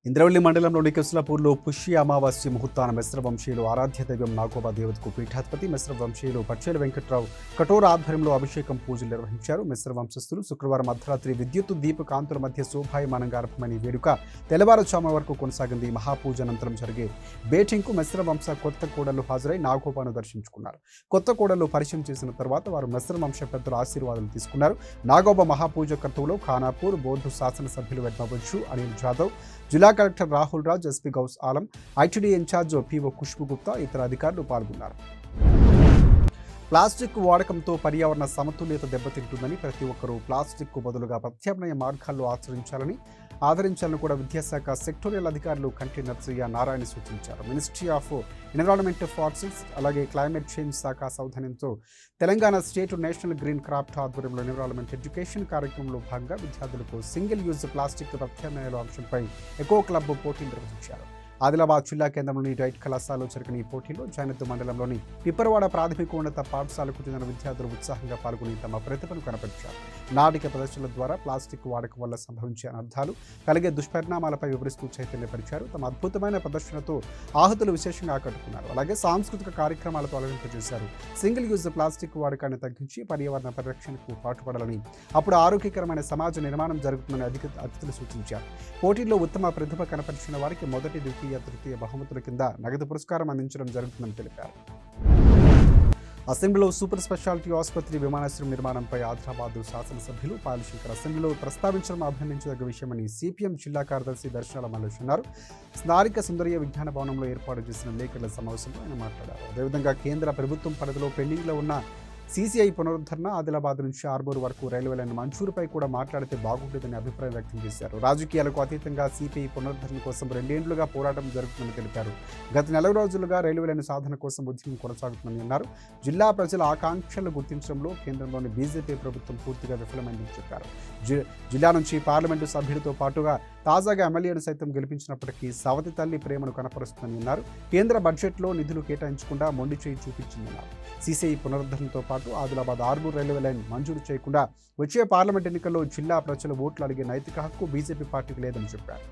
ఇంద్రవల్లి మండలంలోని కిస్లాపూర్లో పుష్య అమావాస్య ముహూర్తాన మిశ్ర వంశీయులు ఆరాధ్య దైవం నాగోబా దేవతకు పీఠాధిపతి మిశ్ర వంశీయులు పచ్చేల వెంకట్రావు కఠోర ఆధ్వర్యంలో అభిషేకం పూజలు నిర్వహించారు. మిశ్ర వంశస్థులు శుక్రవారం అర్ధరాత్రి విద్యుత్తు దీప కాంతుల మధ్య శోభాయమానంగా ఆరంభమైన ఈ వేడుక తెల్లవారుజామున వరకు కొనసాగింది. మహాపూజ అనంతరం జరిగే బేటింగ్కు మిశ్ర వంశ కొత్త కోడళ్లు హాజరై నాగోబాను దర్శించుకున్నారు. కొత్త కోడళ్లు పరిచయం చేసిన తర్వాత వారు మిశ్ర వంశ పెద్దల ఆశీర్వాదాలు తీసుకున్నారు. నాగోబా మహాపూజ కర్తవులో ఖానాపూర్ బోర్డు శాసనసభ్యులు వెడ్మవంశు అనిల్ జాదవ్, జిల్లా collector Rahul Raj, SP Gaus Alam, ITD incharge PO Khushbu Gupta ఇతర అధికారులు పాల్గొన్నారు. ప్లాస్టిక్ వాడకంతో పర్యావరణ సమతుల్యత దెబ్బతింటుందని, ప్రతి ఒక్కరూ ప్లాస్టిక్ బదులుగా ప్రత్యామ్నాయ మార్గాల్లో ఆదరించాలని కూడా విద్యాశాఖ సెక్టోరియల్ అధికారులు కంటి నర్సయ్య నారాయణ సూచించారు. మినిస్ట్రీ ఆఫ్ ఎన్విరాన్మెంట్, ఫారెస్ట్స్ అలాగే క్లైమేట్ చేంజ్ శాఖ సౌజన్యంతో Telangana state national green craft ఆధ్వర్యంలో ఎన్విరాన్మెంట్ ఎడ్యుకేషన్ కార్యక్రమంలో భాగంగా విద్యార్థులకు సింగిల్ యూజ్ ప్లాస్టిక్ ప్రత్యామ్నాయాల అంశంపై ఎకో క్లబ్ పోటీలు నిర్వహించారు. ఆదిలాబాద్ జిల్లా కేంద్రంలోని డైట్ కళాశాలలో జరిగిన ఈ పోటీలో జైనత్ మండలంలోని పిప్పరవాడ ప్రాథమికోన్నత పాఠశాలకు చెందిన విద్యార్థులు ఉత్సాహంగా పాల్గొని తమ ప్రతిభను కనపరిచారు. నాటిక ప్రదర్శనల ద్వారా ప్లాస్టిక్ వాడకం వల్ల సంభవించే అనర్థాలు, కలిగే దుష్పరిణామాలపై వివరిస్తూ చైతన్యపరిచారు. తమ అద్భుతమైన ప్రదర్శనతో ఆహుతులు విశేషంగా ఆకట్టుకున్నారు. అలాగే సాంస్కృతిక కార్యక్రమాలతో అలరింపజేశారు. సింగిల్ యూజ్ ప్లాస్టిక్ వాడకాన్ని తగ్గించి పర్యావరణ పరిరక్షణకు పాటుపడాలని, అప్పుడు ఆరోగ్యకరమైన సమాజ నిర్మాణం జరుగుతుందని అతిథులు సూచించారు. పోటీల్లో ఉత్తమ ప్రతిభ కనపరిచిన వారికి మొదటి, ద్వితీయ, తృతీయ బహుమతుల కింద నగదు పురస్కారం అందించడం జరుగుతుందని తెలిపారు. అసెంబ్లీలో సూపర్ స్పెషాలిటీ ఆసుపత్రి విమానాశ్రయం నిర్మాణంపై ఆదిలాబాద్ శాసనసభ్యులు పాయలశంకర్ అసెంబ్లీలో ప్రస్తావించడం అభినందించదగ్గ విషయమని సిపిఎం జిల్లా కార్యదర్శి దర్శనాల మల్లేష్ అన్నారు. స్నారిక సుందరయ్య విజ్ఞాన భవనంలో ఏర్పాటు చేసిన విలేకరుల సమావేశంలో ఆయన మాట్లాడారు. అదేవిధంగా కేంద్ర ప్రభుత్వం పరిధిలో పెండింగ్లో ఉన్న సీసీఐ పునరుద్ధరణ, ఆదిలాబాద్ నుంచి ఆర్మూర్ వరకు రైల్వే లైన్ మంజూరుపై కూడా మాట్లాడితే బాగుంటుందని అభిప్రాయం వ్యక్తం చేశారు. రాజకీయాలకు అతీతంగా సిపిఐ పునరుద్ధరణ కోసం 2 ఏళ్లుగా పోరాటం జరుగుతుందని తెలిపారు. గత 4 రోజులుగా రైల్వే లైన్ సాధన కోసం ఉద్యమం కొనసాగుతుందని అన్నారు. జిల్లా ప్రజల ఆకాంక్షలు గుర్తించడంలో కేంద్రంలోని బీజేపీ ప్రభుత్వం పూర్తిగా విఫలమైందని చెప్పారు. జిల్లా నుంచి పార్లమెంటు సభ్యులతో పాటుగా తాజాగా ఎమ్మెల్యేను సైతం గెలిపించినప్పటికీ సవతి తల్లి ప్రేమను కనపరుస్తుందని అన్నారు. కేంద్ర బడ్జెట్లో నిధులు కేటాయించకుండా మొండి చేయి చూపించిందన్నారు. సీసీఐ పునరుద్ధరణతో పాటు ఆదిలాబాద్ ఆర్మూర్ రైల్వే లైన్ మంజూరు చేయకుండా వచ్చే పార్లమెంట్ ఎన్నికల్లో జిల్లా ప్రజలు ఓట్లు అడిగే నైతిక హక్కు బీజేపీ పార్టీకి లేదని చెప్పారు.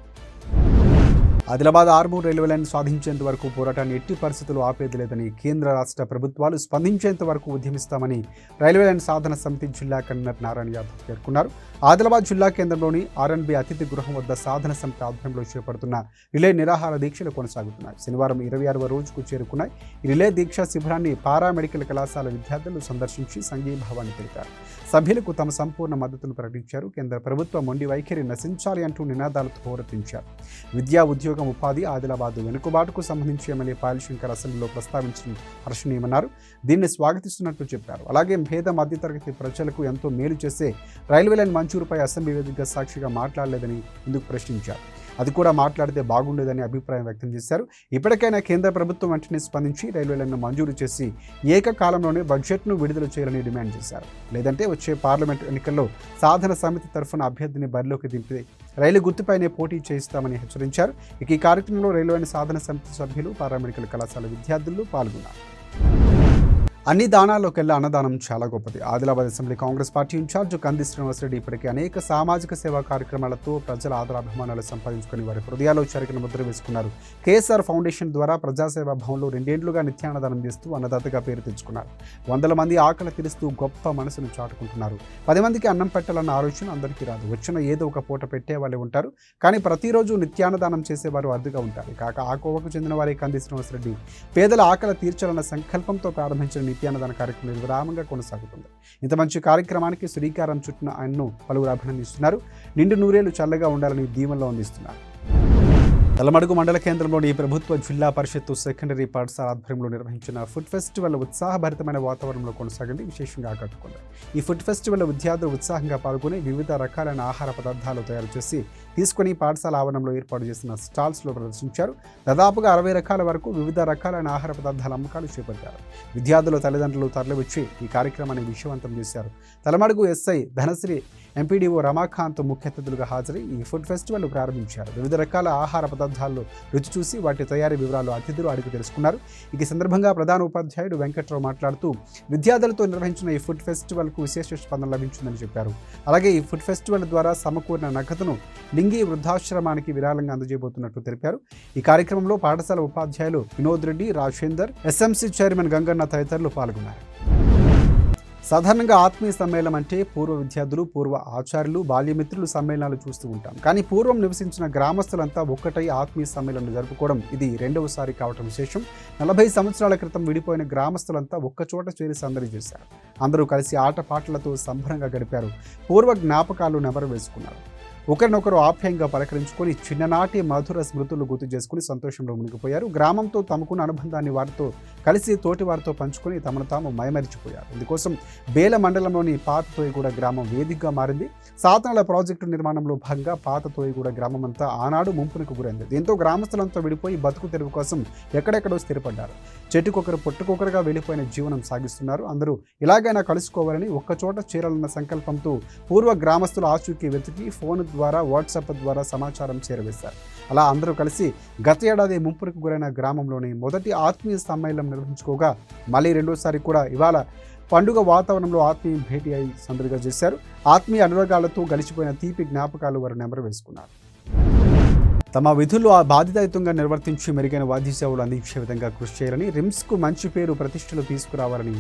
ఆదిలాబాద్ ఆర్మూర్ రైల్వే లైన్ సాధించేంత వరకు పోరాటాన్ని ఎట్టి పరిస్థితుల్లో ఆపేది లేదని, కేంద్ర రాష్ట్ర ప్రభుత్వాలు స్పందించేంత వరకు ఉద్యమిస్తామని రైల్వే లైన్ సాధన సమితి జిల్లా కన్వీనర్ నారాయణ యాదవ్ పేర్కొన్నారు. ఆదిలాబాద్ జిల్లా కేంద్రంలోని ఆర్ఎన్బి అతిథి గృహం వద్ద సాధన సమితి ఆధ్వర్యంలో చేపడుతున్న రిలే నిరాహార దీక్షలు కొనసాగుతున్నాయి. శనివారం 26వ రోజుకు చేరుకున్నాయి. ఈ రిలే దీక్ష శిబిరాన్ని పారామెడికల్ కళాశాల విద్యార్థులు సందర్శించి సంఘీభావాన్ని తెలిపారు. సభ్యులకు తమ సంపూర్ణ మద్దతును ప్రకటించారు. కేంద్ర ప్రభుత్వ మొండి వైఖరి నశించాలి అంటూ నినాదాలతో హోరెత్తించారు. విద్యా, ఉద్యోగం, ఉపాధి, ఆదిలాబాద్ వెనుకబాటుకు సంబంధించి ఎమ్మెల్యే పాయలశంకర్ అసెంబ్లీలో ప్రస్తావించడం హర్షణీయమన్నారు. దీన్ని స్వాగతిస్తున్నట్లు చెప్పారు. అలాగే పేద మధ్యతరగతి ప్రజలకు ఎంతో మేలు చేసే రైల్వే లైన్ మంజూరుపై అసెంబ్లీ వేదిక సాక్షిగా మాట్లాడలేదని ఎందుకు ప్రశ్నించారు. అది కూడా మాట్లాడితే బాగుండేదని అభిప్రాయం వ్యక్తం చేశారు. ఇప్పటికైనా కేంద్ర ప్రభుత్వం వెంటనే స్పందించి రైల్వే లైన్ను మంజూరు చేసి ఏకకాలంలోనే బడ్జెట్ను విడుదల చేయాలని డిమాండ్ చేశారు. లేదంటే వచ్చే పార్లమెంటు ఎన్నికల్లో సాధన సమితి తరఫున అభ్యర్థిని బరిలోకి దింపి రైలు గుర్తుపైనే పోటీ చేయిస్తామని హెచ్చరించారు. ఇక ఈ కార్యక్రమంలో రైల్వే సాధన సమితి సభ్యులు, పారామెడికల్ కళాశాల విద్యార్థులు పాల్గొన్నారు. అన్ని దానాల్లోకెల్లా అన్నదానం చాలా గొప్పది. Adilabad assembly Congress party incharge Kandi Srinivasa Reddy ఇప్పటికే అనేక సామాజిక సేవా కార్యక్రమాలతో ప్రజల ఆదరాభిమానాలు సంపాదించుకుని వారి హృదయాల్లో చెరిగిన ముద్ర వేసుకున్నారు. కేఎస్ఆర్ ఫౌండేషన్ ద్వారా ప్రజాసేవా భవన్లో 2 ఏళ్లుగా నిత్యాన్నదానం చేస్తూ అన్నదాతగా పేరు తెచ్చుకున్నారు. 100 మంది ఆకలి తీరుస్తూ గొప్ప మనసును చాటుకుంటున్నారు. 10 మందికి అన్నం పెట్టాలన్న ఆలోచన అందరికీ రాదు. వచ్చిన ఏదో ఒక పూట పెట్టే వాళ్ళే ఉంటారు. కానీ ప్రతిరోజు నిత్యాన్నదానం చేసేవారు అరుదుగా ఉంటారు. కాక ఆ కోవకు చెందిన వారి కంది శ్రీనివాసరెడ్డి పేదల ఆకలి తీర్చాలన్న సంకల్పంతో ప్రారంభించిన నిత్యాన్నదాన కార్యక్రమం నిర్విరామంగా కొనసాగుతుంది. ఇంత మంచి కార్యక్రమానికి శ్రీకారం చుట్టిన ఆయన్ను పలువురు అభినందిస్తున్నారు. నిండు నూరేళ్లు చల్లగా ఉండాలని దీవెనలో అందిస్తున్నారు. తలమడుగు మండల కేంద్రంలోని ప్రభుత్వ జిల్లా పరిషత్తు సెకండరీ పాఠశాల ఆధ్వర్యంలో నిర్వహించిన ఫుడ్ ఫెస్టివల్ ఉత్సాహభరితమైన వాతావరణంలో కొనసాగింది. విశేషంగా ఆకట్టుకుంది. ఈ ఫుడ్ ఫెస్టివల్లో విద్యార్థులు ఉత్సాహంగా పాల్గొని వివిధ రకాలైన ఆహార పదార్థాలు తయారు చేసి తీసుకుని పాఠశాల ఆవరణంలో ఏర్పాటు చేసిన స్టాల్స్లో ప్రదర్శించారు. దాదాపుగా 60 రకాల వరకు వివిధ రకాలైన ఆహార పదార్థాల అమ్మకాలు చేపట్టారు. విద్యార్థుల తల్లిదండ్రులు తరలివచ్చి ఈ కార్యక్రమాన్ని విజయవంతం చేశారు. తలమడుగు ఎస్ఐ ధనశ్రీ, ఎంపీడీఓ రమాకాంత్ ముఖ్య అతిథులుగా హాజరై ఈ ఫుడ్ ఫెస్టివల్ ప్రారంభించారు. వివిధ రకాల ఆహార పదార్థాలు పదార్థాలు రుచి చూసి వాటి తయారీ వివరాలు అతిథులు అడిగి తెలుసుకున్నారు. ఈ సందర్భంగా ప్రధాన ఉపాధ్యాయుడు వెంకట్రావు మాట్లాడుతూ విద్యార్థులతో నిర్వహించిన ఈ ఫుడ్ ఫెస్టివల్కు విశేష స్పందన లభించిందని చెప్పారు. అలాగే ఈ ఫుడ్ ఫెస్టివల్ ద్వారా సమకూరిన నగదును లింగి వృద్ధాశ్రమానికి విరాళంగా అందజేయబోతున్నట్లు తెలిపారు. ఈ కార్యక్రమంలో పాఠశాల ఉపాధ్యాయులు వినోద్ రెడ్డి, రాజేందర్, ఎస్ఎంసీ చైర్మన్ గంగన్న తదితరులు పాల్గొన్నారు. సాధారణంగా ఆత్మీయ సమ్మేళనం అంటే పూర్వ విద్యార్థులు, పూర్వ ఆచార్యులు, బాల్యమిత్రులు సమ్మేళనాలు చూస్తూ ఉంటాం. కానీ పూర్వం నివసించిన గ్రామస్తులంతా ఒక్కటై ఆత్మీయ సమ్మేళనం జరుపుకోవడం ఇది రెండవసారి కావటం విశేషం. 40 సంవత్సరాల క్రితం విడిపోయిన గ్రామస్తులంతా ఒక్కచోట చేరి సందడి చేశారు. అందరూ కలిసి ఆటపాటలతో సంబరంగా గడిపారు. పూర్వ జ్ఞాపకాలు నెమరు వేసుకున్నారు. ఒకరినొకరు ఆప్యాయంగా పలకరించుకొని చిన్ననాటి మధుర స్మృతులు గుర్తు చేసుకుని సంతోషంలో మునిగిపోయారు. గ్రామంతో తమకున్న అనుబంధాన్ని వారితో కలిసి తోటి వారితో పంచుకొని తమను తాము మైమరిచిపోయారు. ఇందుకోసం బేల మండలంలోని పాత తోయగూడ గ్రామం వేదికగా మారింది. సాధనాల ప్రాజెక్టు నిర్మాణంలో భాగంగా పాత తోయగూడ గ్రామం అంతా ఆనాడు ముంపునకు గురైంది. దీంతో గ్రామస్తులంతా విడిపోయి బతుకు తెరువు కోసం ఎక్కడెక్కడో స్థిరపడ్డారు. చెట్టుకొకరు పొట్టుకొకరుగా వెళ్ళిపోయిన జీవనం సాగిస్తున్నారు. అందరూ ఇలాగైనా కలుసుకోవాలని ఒక్కచోట చేరాలన్న సంకల్పంతో పూర్వ గ్రామస్తులు ఆచూకీ వెతికి ఫోన్ ద్వారా, వాట్సాప్ ద్వారా సమాచారం చేరవేశారు. అలా అందరూ కలిసి గత ఏడాది ముంపునకు గురైన గ్రామంలోని మొదటి ఆత్మీయ సమ్మేళనం నిర్వహించుకోగా మళ్ళీ రెండోసారి కూడా ఇవాళ పండుగ వాతావరణంలో ఆత్మీయ భేటీ అయి సందడిగా చేశారు. ఆత్మీయ అనురాగాలతో గడిచిపోయిన తీపి జ్ఞాపకాలు వారు నెమరు వేసుకున్నారు. తమ విధుల్లో బాధ్యతాయుతంగా నిర్వర్తించి మెరుగైన వైద్య సేవలు అందించే విధంగా కృషి చేయాలని, రిమ్స్కు మంచి పేరు ప్రతిష్టలు తీసుకురావాలని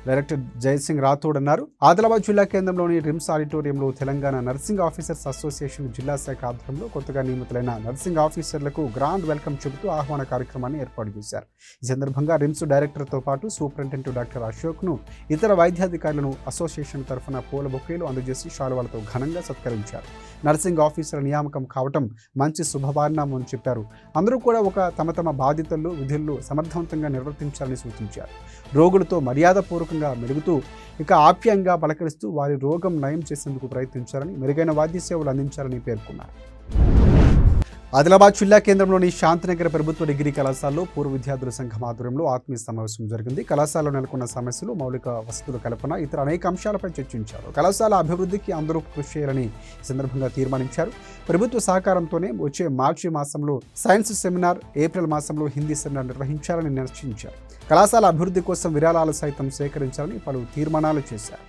డైరెక్టర్ జయసింగ్ రాథోడ్ అన్నారు. ఆదిలాబాద్ జిల్లా కేంద్రంలోని రిమ్స్ ఆడిటోరియంలో తెలంగాణ నర్సింగ్ ఆఫీసర్స్ అసోసియేషన్ జిల్లా శాఖ ఆధ్వర్యంలో కొత్తగా నియమితులైన నర్సింగ్ ఆఫీసర్లకు గ్రాండ్ వెల్కమ్ చెబుతూ ఆహ్వాన కార్యక్రమాన్ని ఏర్పాటు చేశారు. ఈ సందర్భంగా రిమ్స్ డైరెక్టర్తో పాటు సూపరింటెండెంట్ డాక్టర్ అశోక్ను, ఇతర వైద్యాధికారులను అసోసియేషన్ తరఫున పూల బొకేలు అందజేసి శాలువాలతో ఘనంగా సత్కరించారు. నర్సింగ్ ఆఫీసర్ నియామకం కావటం మంచి శుభపరిణామం అని చెప్పారు. అందరూ కూడా తమ తమ బాధ్యతలు, విధుల్లో సమర్థవంతంగా నిర్వర్తించాలని సూచించారు. రోగులతో మర్యాదపూర్వకంగా మెలుగుతూ ఆప్యాయంగా పలకరిస్తూ వారి రోగం నయం చేసేందుకు ప్రయత్నించాలని, మెరుగైన వైద్య సేవలు అందించాలని పేర్కొన్నారు. ఆదిలాబాద్ జిల్లా కేంద్రంలోని శాంతినగర్ ప్రభుత్వ డిగ్రీ కళాశాలలో పూర్వ విద్యార్థుల సంఘం ఆధ్వర్యంలో ఆత్మీయ సమావేశం జరిగింది. కళాశాలలో నెలకొన్న సమస్యలు, మౌలిక వసతుల కల్పన, ఇతర అనేక అంశాలపై చర్చించారు. కళాశాల అభివృద్ధికి అందరూ కృషి చేయాలని ఈ సందర్భంగా తీర్మానించారు. ప్రభుత్వ సహకారంతోనే వచ్చే మార్చి మాసంలో సైన్స్ సెమినార్, ఏప్రిల్ మాసంలో హిందీ సెమినార్ నిర్వహించాలని నిర్ణయించారు. కళాశాల అభివృద్ధి కోసం విరాళాలు సైతం సేకరించాలని పలు తీర్మానాలు చేశారు.